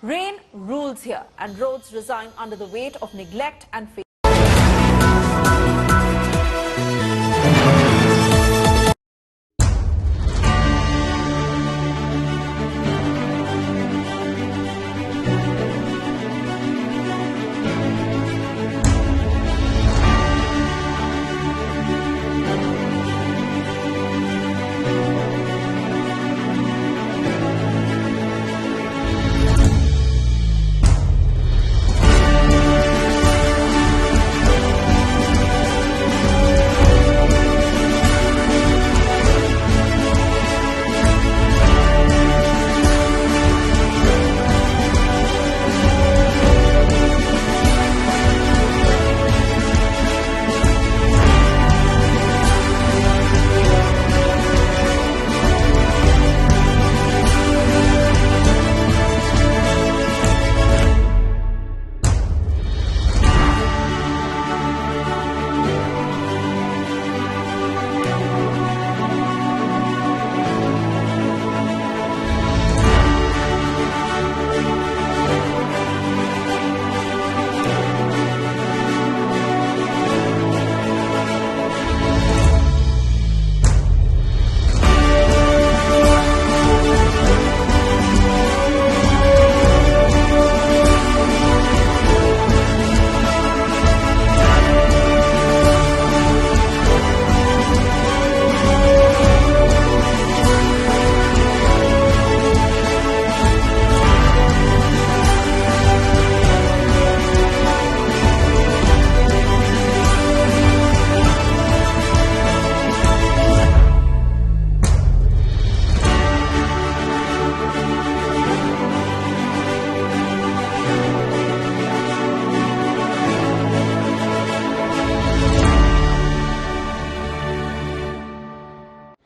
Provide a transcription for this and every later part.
Rain rules here and roads resign under the weight of neglect and failure.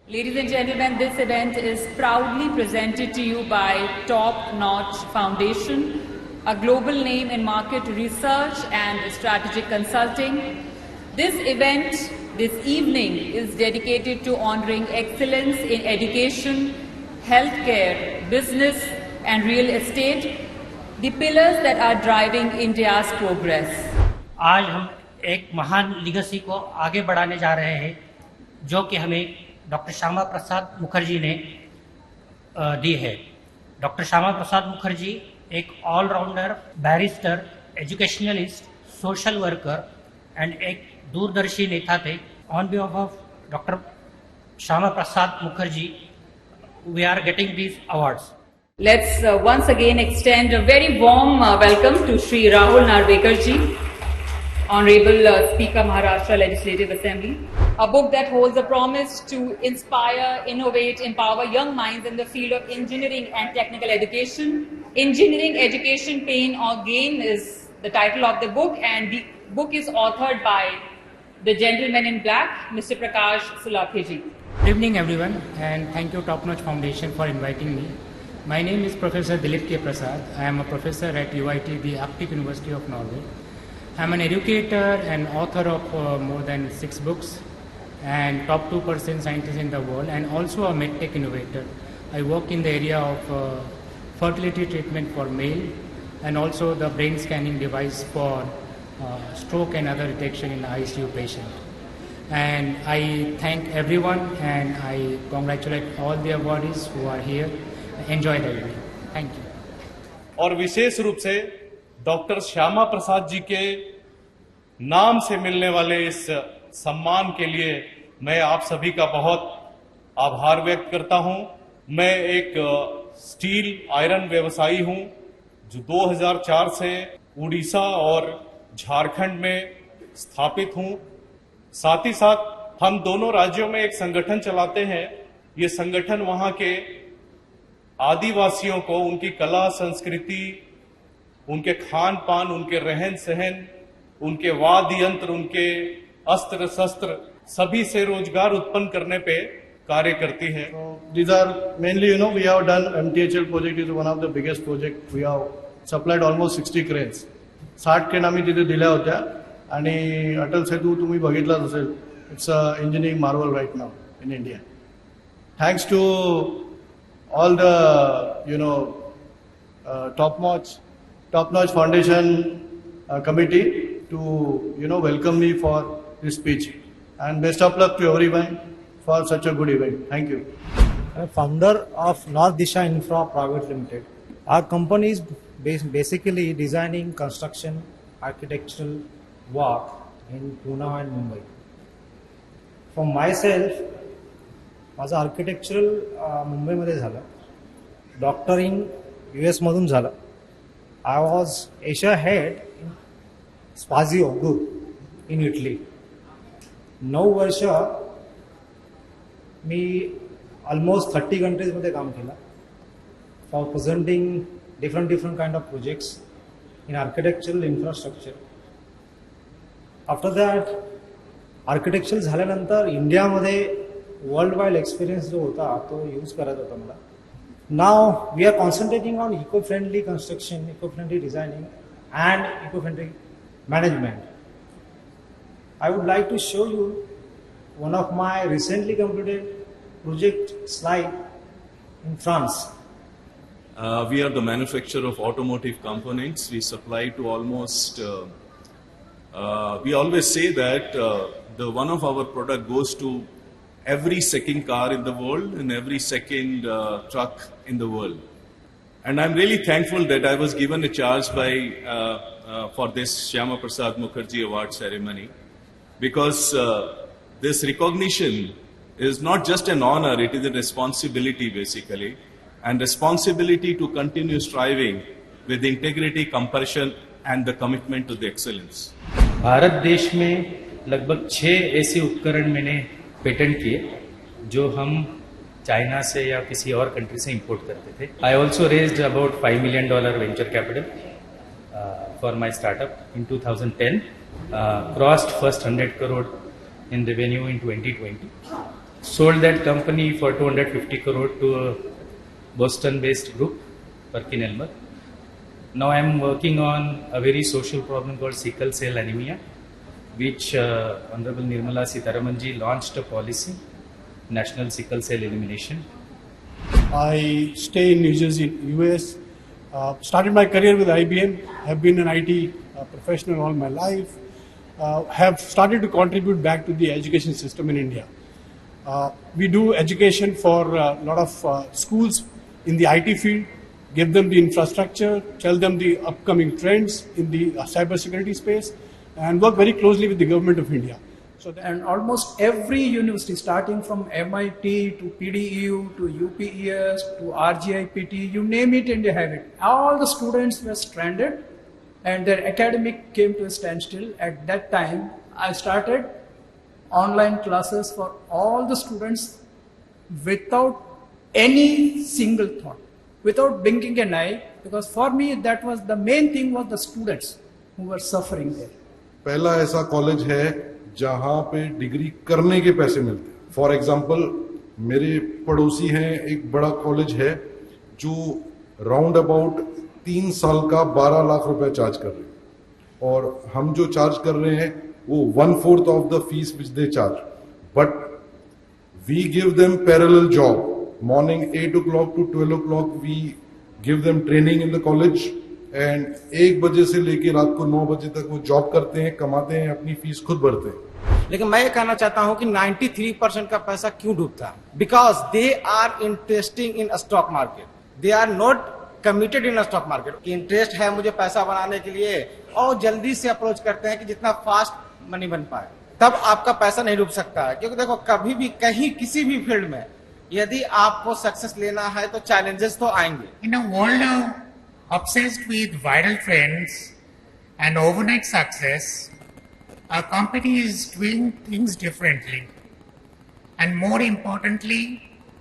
Ladies and gentlemen, this event is proudly presented to you by Top Notch Foundation, a global name in market research and strategic consulting. This event this evening is dedicated to honoring excellence in education, healthcare, business and real estate, the pillars that are driving India's progress. आज हम एक महान legacy को आगे बढ़ाने जा रहे हैं जो कि हमें डॉक्टर श्यामा प्रसाद मुखर्जी ने दी है। डॉक्टर श्यामा प्रसाद मुखर्जी एक all rounder, barrister, educationist, social worker and एक दूरदर्शी नेता थे। On behalf of doctor Shyama Prasad Mukherjee, we are getting these awards. Let's once again extend a very warm welcome to Shri Rahul Narvekarji, Honorable Speaker, Maharashtra Legislative Assembly. A book that holds a promise to inspire, innovate, empower young minds in the field of engineering and technical education. Engineering Education, Pain or Gain is the title of the book, and the book is authored by the gentleman in black, Mr. Prakash Sulakheji. Good evening everyone, and thank you Top Notch Foundation for inviting me. My name is Professor Dilip K. Prasad. I am a professor at UIT, the Arctic University of Norway. I am an educator and author of more than 6 books and top 2% scientist in the world, and also a medtech innovator. I work in the area of fertility treatment for male and also the brain scanning device for stroke and other detection in the ICU patient. And I thank everyone and I congratulate all the awardees who are here. Enjoy the evening. Thank you. और विशेष रूप से doctor Shyama Prasad ji के नाम से मिलने वाले इस सम्मान के लिए मैं आप सभी का बहुत आभार व्यक्त करता हूं। मैं एक स्टील आयरन व्यवसायी हूं जो 2004 से उड़ीसा और झारखंड में स्थापित हूं। साथ ही साथ हम दोनों राज्यों में एक संगठन चलाते हैं। ये संगठन वहां के आदिवासियों को उनकी कला, संस्कृति, उनके खान पान, उनके रहन सहन, उनके वाद्य यंत्र, उनके अस्त्र शस्त्र सभी से रोजगार उत्पन्न करने पे कार्य करती है। These are mainly, we have done MTHL project is one of the biggest project. We have supplied almost 60 cranes. 60 crane आम्ही तिथे दिल्या होत्या आणि अटल सेतू तुम्ही बघितलाच असेल. It's a engineering marvel right now in India. Thanks to all the top-notch foundation committee to welcome me for this speech. And best of luck to everyone for such a good event. Thank you. I'm founder of North Disha Infra Private Limited. Our company is basically designing construction, architectural work in Pune and Mumbai. For myself, माझं architectural मुंबईमध्ये झालं, doctoring US मधून झालं. I was Asia head in Spazio group in Italy. 9 वर्ष मी almost 30 कंट्रीजमध्ये काम केलं for presenting different kind of projects in architectural infrastructure. After that architecture झाल्यानंतर इंडियामध्ये वर्ल्ड वाइड एक्सपिरियन्स जो होता तो यूज करत होता मला. Now we are concentrating on eco friendly construction, eco friendly designing and eco friendly management. I would like to show you one of my recently completed project slide in France. We are the manufacturer of automotive components. We supply to almost, we always say that one of our product goes to every second car in the world and every second truck in the world. And I'm really thankful that I was given a charge for this Shyama Prasad Mukherjee Award ceremony. Because this recognition is not just an honor, it is a responsibility basically, and responsibility to continue striving with integrity, compassion and the commitment to the excellence. Bharat देश में लगभग 6 ऐसे उपकरण मैंने patent किए जो हम China से या किसी और कंट्री से इंपोर्ट करते थे. I also raised about $5 million venture capital for my startup in 2010. Crossed first 100 crore in revenue in 2020. Sold that company for 250 crore to a Boston-based group, PerkinElmer. Now I am working on a very social problem called sickle cell anemia, which Honorable Nirmala Sitharaman ji launched a policy, National Sickle Cell Elimination. I stay in New Jersey, US. Started my career with IBM. Have been an IT professional all my life. Have started to contribute back to the education system in India. We do education for a lot of schools in the IT field, give them the infrastructure, tell them the upcoming trends in the cybersecurity space, and work very closely with the government of India. And almost every university, starting from MIT to PDU to UPES to RGIPT, you name it and you have it. All the students were stranded and their academic came to a standstill. At that time, I started online classes for all the students without any single thought, without blinking an eye, because for me that was the main thing, was the students who were suffering there. पहला ऐसा college है जहां पे degree करने के पैसे मिलते हैं. फॉर एग्जाम्पल मेरे पड़ोसी हैं, एक बड़ा कॉलेज है जो राउंड अबाउट 3 साल का 12 लाख रुपए चार्ज कर रहे हैं, और हम जो चार्ज कर रहे हैं वो 1/4 of the fees which they charge. But we give them parallel job. Morning 8 o'clock to 12 o'clock we give them training in the college, and 1 बजे से लेकर रात को 9 बजे तक वो जॉब करते हैं, कमाते हैं, अपनी फीस खुद भरते हैं. लेकिन मैं ये कहना चाहता हूं कि 93% का पैसा क्यों डूबता है? Because they are interesting in stock market. They are not committed in stock market. कि इंटरेस्ट है मुझे पैसा बनाने के लिए, और जल्दी से अप्रोच करते हैं कि जितना फास्ट मनी बन पाए. तब आपका पैसा नहीं डूब सकता है. क्योंकि देखो, कभी भी कहीं किसी भी फील्ड में यदि आपको सक्सेस लेना है तो चैलेंजेस तो आएंगे. In a world obsessed with viral trends and overnight success, our company is doing things differently, and more importantly,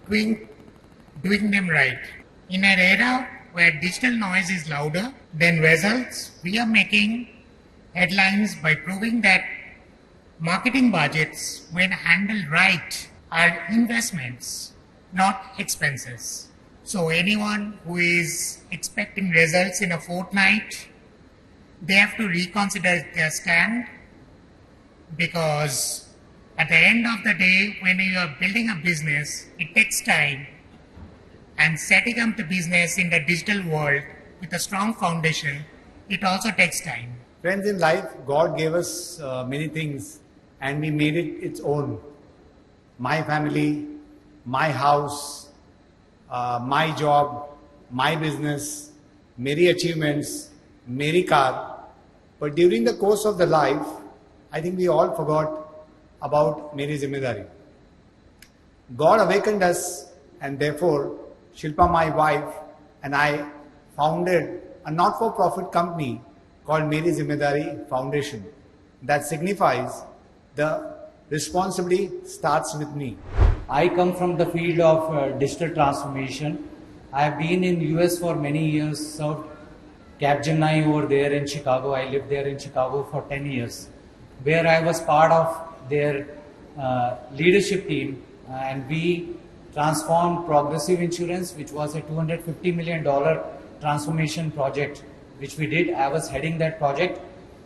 doing them right. In an era where digital noise is louder than results, we are making headlines by proving that marketing budgets, when handled right, are investments, not expenses. So anyone who is expecting results in a fortnight, they have to reconsider their stand, because at the end of the day, when you are building a business, it takes time, and setting up the business in the digital world with a strong foundation, it also takes time. Friends, in life, God gave us many things and we made it its own. My family, my house, my job, my business, many achievements, many car. But during the course of the life, I think we all forgot about Meri Zimmedari. God awakened us, and therefore Shilpa, my wife, and I founded a not-for-profit company called Meri Zimmedari Foundation. That signifies the responsibility starts with me. I come from the field of digital transformation. I have been in US for many years, served Capgemini over there in Chicago. I lived there in Chicago for 10 years, where I was part of their leadership team, and we transformed Progressive Insurance, which was a $250 million transformation project, which we did. I was heading that project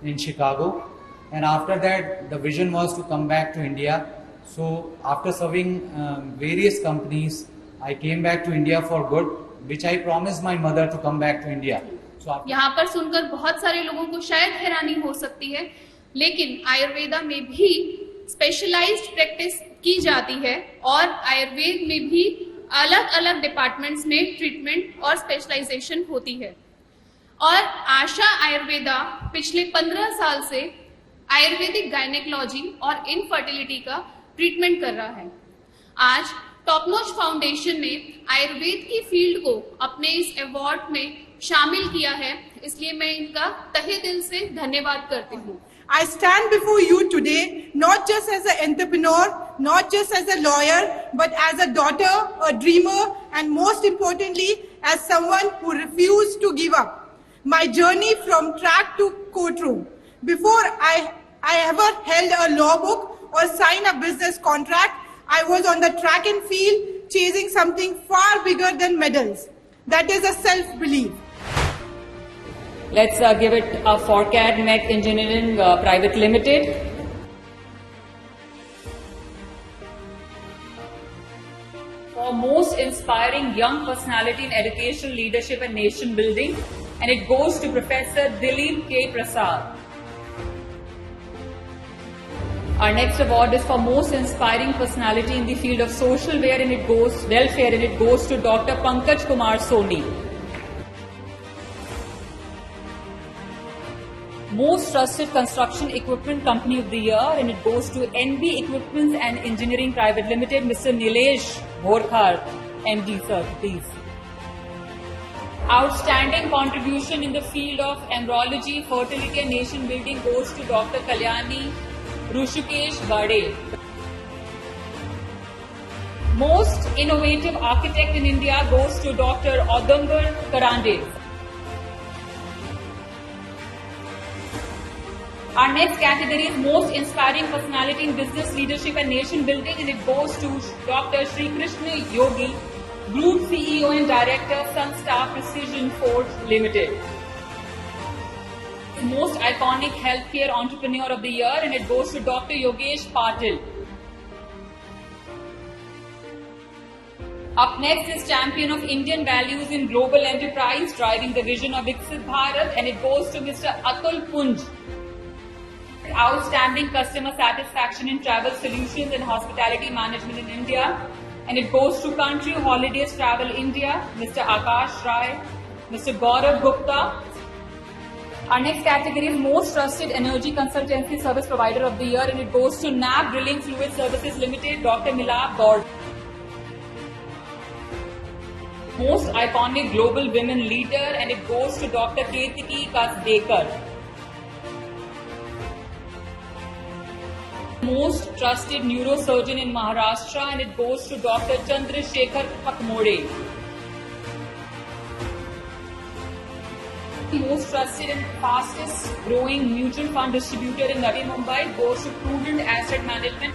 in Chicago. And after that, the vision was to come back to India. So after serving various companies, I came back to India for good, which I promised my mother to come back to India. So यहाँ पर सुनकर बहुत सारे लोगों को शायद हैरानी हो सकती है, लेकिन आयुर्वेदा में भी स्पेशलाइज्ड प्रैक्टिस की जाती है और आयुर्वेद में भी अलग अलग डिपार्टमेंट्स में ट्रीटमेंट और स्पेशलाइजेशन होती है। और आशा आयुर्वेदा पिछले 15 साल से आयुर्वेदिक गायनेकोलॉजी और इनफर्टिलिटी का ट्रीटमेंट कर रहा है। आज टॉप नॉच फाउंडेशन ने आयुर्वेद की फील्ड को अपने इस अवार्ड में शामिल किया है, इसलिए मैं इनका तहे दिल से धन्यवाद करती हूँ। I stand before you today not just as an entrepreneur, not just as a lawyer, but as a daughter, a dreamer, and most importantly, as someone who refused to give up. My journey from track to courtroom. Before I ever held a law book or signed a business contract, I was on the track and field chasing something far bigger than medals. That is a self-belief. Let's give it a Forcad Mech Engineering Private Limited. For most inspiring young personality in education, leadership and nation building, and it goes to Professor Dilip K. Prasad. Our next award is for most inspiring personality in the field of social welfare, and it goes to Dr. Pankaj Kumar Soni. Most Trusted Construction Equipment Company of the Year, and it goes to NB Equipments and Engineering Private Limited, Mr. Nilesh Bhorkar, MD, sir, please. Outstanding contribution in the field of embryology, fertility and nation building goes to Dr. Kalyani Rushikesh Bade. Most Innovative Architect in India goes to Dr. Audambar Karande. Our next category is Most Inspiring Personality in Business Leadership and Nation Building, and it goes to Dr. Sri Krishna Yogi, Group CEO and Director, Sunstar Precision Forge Limited. Most Iconic Healthcare Entrepreneur of the Year, and it goes to Dr. Yogesh Patil. Up next is Champion of Indian Values in Global Enterprise, driving the vision of Viksit Bharat, and it goes to Mr. Atul Punj. Outstanding Customer Satisfaction in Travel Solutions and Hospitality Management in India, and it goes to Country Holidays Travel India, Mr. Akash Rai, Mr. Gaurav Gupta. Our next category is Most Trusted Energy Consultancy Service Provider of the Year, and it goes to NAB Drilling Fluid Services Limited, Dr. Milab Gaur. Most Iconic Global Women Leader, and it goes to Dr. Ketiki Kasdekar. Most Trusted Neurosurgeon in Maharashtra, and it goes to Dr. Chandrasekhar Pakmode. Most Trusted and Fastest Growing Mutual Fund Distributor in Navi Mumbai goes to Prudent Asset Management.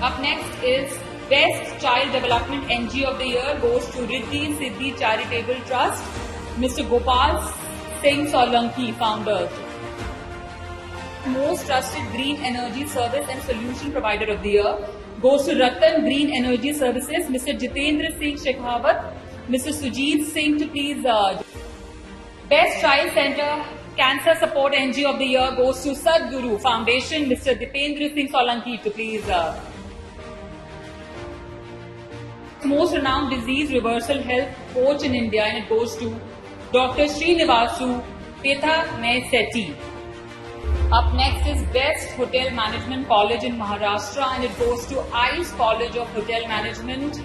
Up next is Best Child Development NGO of the Year goes to Riddhi Siddhi Charitable Trust, Mr. Gopal Singh Solanki, founder. Most Trusted Green Energy Service and Solution Provider of the Year goes to Ratan Green Energy Services, Mr. Jitendra Singh Shekhawat. Mr. Sujit Singh to please. Best Child Center Cancer Support NGO of the Year goes to Sadhguru Foundation, Mr. Dipendra Singh Solanki to please. Most renowned disease reversal health coach in India, and it goes to Dr. Srinivasu Pethamaisetti. Up next is Best Hotel Management College in Maharashtra, and it goes to ICE College of Hotel Management,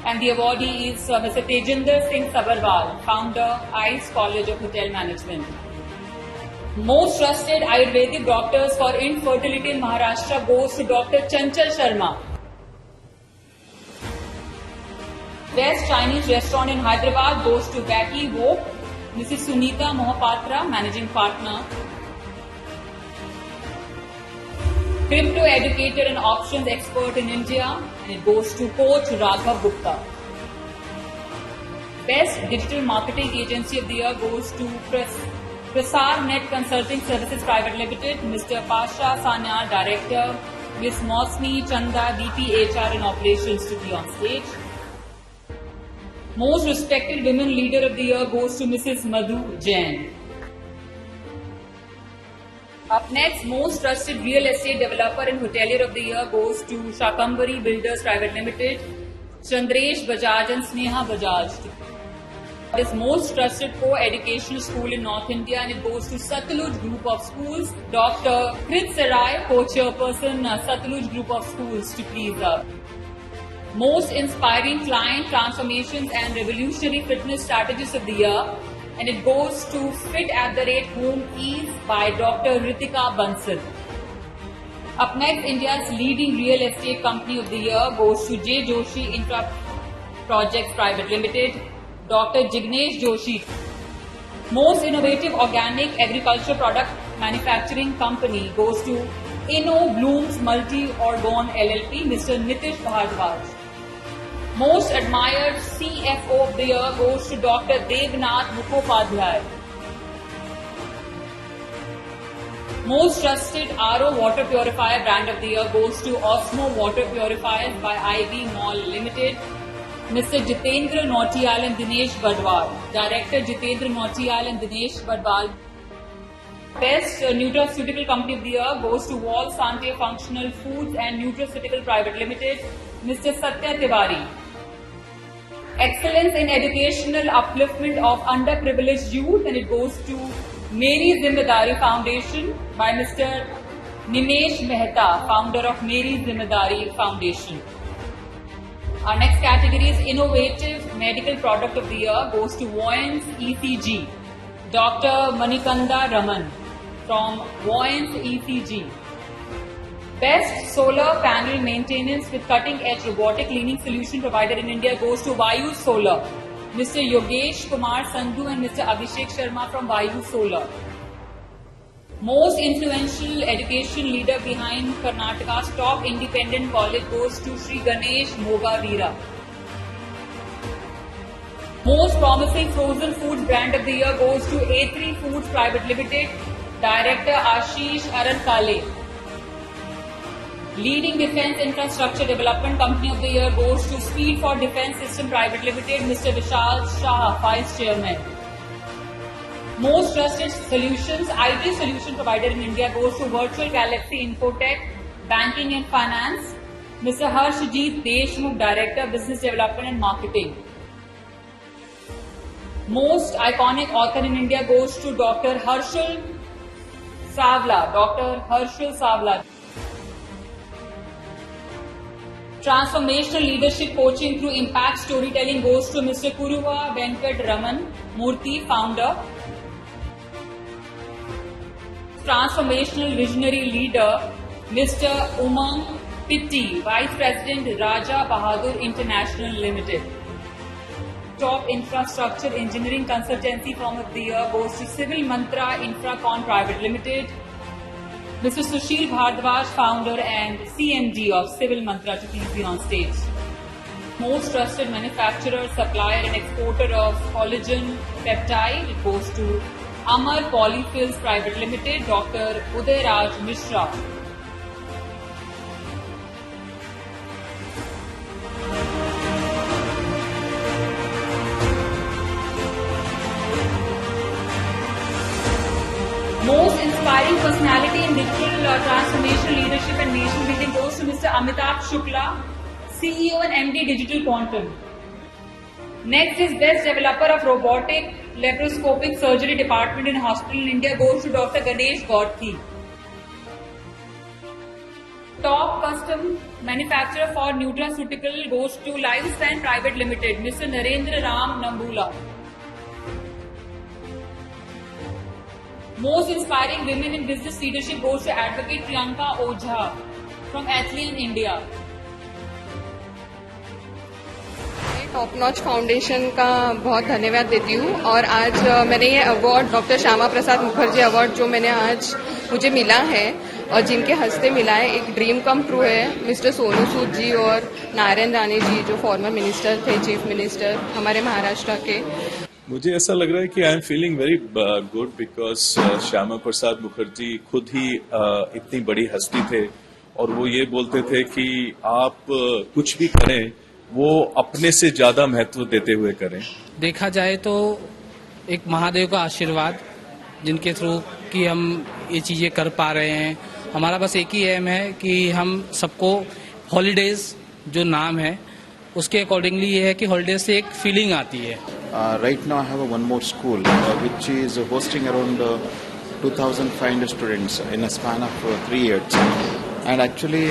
and the awardee is Mr. Tejinder Singh Sabharwal, founder, ICE College of Hotel Management. Most trusted Ayurvedic doctors for infertility in Maharashtra goes to Dr. Chanchal Sharma. Best Chinese restaurant in Hyderabad goes to Wacky Wok, Mrs. Sunita Mohapatra, Managing Partner. Crypto educator and options expert in India, and it goes to Coach Raghav Gupta. Best digital marketing agency of the year goes to Prasar Net Consulting Services Private Limited, Mr. Pasha Sanyal, Director, Ms. Mosmi Chanda, VP HR and Operations to be on stage. Most respected women leader of the year goes to Mrs. Madhu Jain. Up next, most trusted real estate developer and hotelier of the year goes to Shakambari Builders Private Limited, Chandresh Bajaj and Sneha Bajaj. This most trusted co-educational school in North India, and it goes to Satluj Group of Schools, Dr. Krit Sarai, co-chairperson, Satluj Group of Schools to please. Most inspiring client transformations and revolutionary fitness strategists of the year, and it goes to Fit@Home Ease by Dr. Ritika Bansal. Up next, India's leading real estate company of the year goes to J. Joshi Infra Projects Private Limited, Dr. Jignesh Joshi. Most innovative organic agriculture product manufacturing company goes to Inno Blooms Multi Orgon LLP, Mr. Nitish Bhardwaj. Most admired CFO of the year goes to Dr. Devnath Mukhopadhyay. Most trusted RO water purifier brand of the year goes to Osmo Water Purifiers by IV Mall Limited, Mr. Jitendra Nautiyal and Dinesh Badwal. Director Jitendra Nautiyal and Dinesh Badwal. Best nutraceutical company of the year goes to Wall Sante Functional Foods and Nutraceutical Private Limited, Mr. Satya Tiwari. Excellence in educational upliftment of underprivileged youth, and it goes to Meri Zimmedari Foundation by Mr. Nimesh Mehta, founder of Meri Zimmedari Foundation. Our next category is Innovative Medical Product of the Year goes to Voyance ECG, Dr. Manikanda Raman from Voyance ECG. Best solar panel maintenance with cutting-edge robotic cleaning solution provided in India goes to Vayu Solar, Mr. Yogesh Kumar Sandhu and Mr. Abhishek Sharma from Vayu Solar. Most influential education leader behind Karnataka's top independent college goes to Sri Ganesh Mogaveera. Most promising frozen foods brand of the year goes to A3 Foods Private Limited, Director Ashish Arankale. Leading Defence Infrastructure Development Company of the Year goes to Speed for Defence System Private Limited, Mr. Vishal Shah, Vice Chairman. Most trusted solutions, IT solution provider in India goes to Virtual Galaxy Infotech, Banking and Finance, Mr. Harshjeet Deshmukh, Director, Business Development and Marketing. Most iconic author in India goes to Dr. Harshal Savla. Transformational leadership coaching through impact storytelling goes to Mr. Kuruva Venkat Raman Murthy, founder. Transformational visionary leader, Mr. Umang Pitti, Vice President, Raja Bahadur International Limited. Top infrastructure engineering consultancy firm of the year goes to Civil Mantra Infracon Private Limited. Mr. Sushil Bhardwaj, founder and CMD of Civil Mantra, to please be on stage. Most trusted manufacturer, supplier and exporter of collagen peptide, it goes to Amar Polyfills Private Limited, Dr. Uday Raj Mishra. inspiring personality in digital transformation, leadership and nation building goes to Mr. Amitabh Shukla, CEO and MD Digital Quantum. Next is Best Developer of Robotic Laparoscopic Surgery Department in Hospital in India goes to Dr. Ganesh Godthi. Top Custom Manufacturer for Nutraceutical goes to Lifespan Private Limited, Mr. Narendra Ram Nambula. Most Inspiring Women in Business Leadership goes to Advocate Priyanka Ojha from Athlean India. Top notch foundation का बहुत धन्यवाद देती हूँ और आज मैंने ये award doctor Shyama Prasad Mukherjee award जो मैंने आज मुझे मिला है और जिनके हस्ते मिला है, एक ड्रीम कम ट्रू है। मिस्टर सोनू सूद जी और नारायण राणे जी जो फॉर्मर मिनिस्टर थे, चीफ मिनिस्टर हमारे महाराष्ट्र के। मुझे ऐसा लग रहा है कि I am feeling very good because Shyama Prasad Mukherjee खुद ही इतनी बड़ी हस्ती थे और वो ये बोलते थे कि आप कुछ भी करें वो अपने से ज्यादा महत्व देते हुए करें। देखा जाए तो एक महादेव का आशीर्वाद जिनके थ्रू कि हम ये चीजें कर पा रहे हैं। हमारा बस एक ही एम है कि हम सबको हॉलीडेज जो नाम है उसके अकॉर्डिंगली ये है कि हॉलीडेज से एक फीलिंग आती है। Right now I have one more school which is hosting around 2,500 students in a span of 3 years. And actually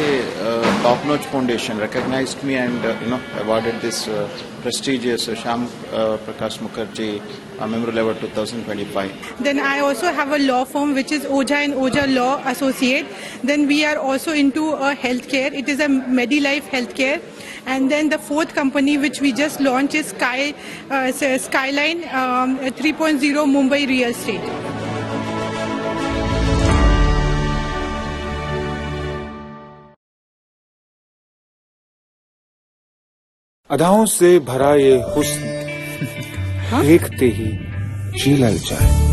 Top Notch Foundation recognized me and awarded this prestigious Shyam Prakash Mukherjee Memorial Award 2025. Then I also have a law firm which is Ojha and Ojha Law Associate. Then we are also into healthcare. It is a Medilife Healthcare. And then the fourth company which we just launched is Skyline 3.0 Mumbai Real Estate. अदाओं से भरा ये हुस्न देखते ही जी लल जाए।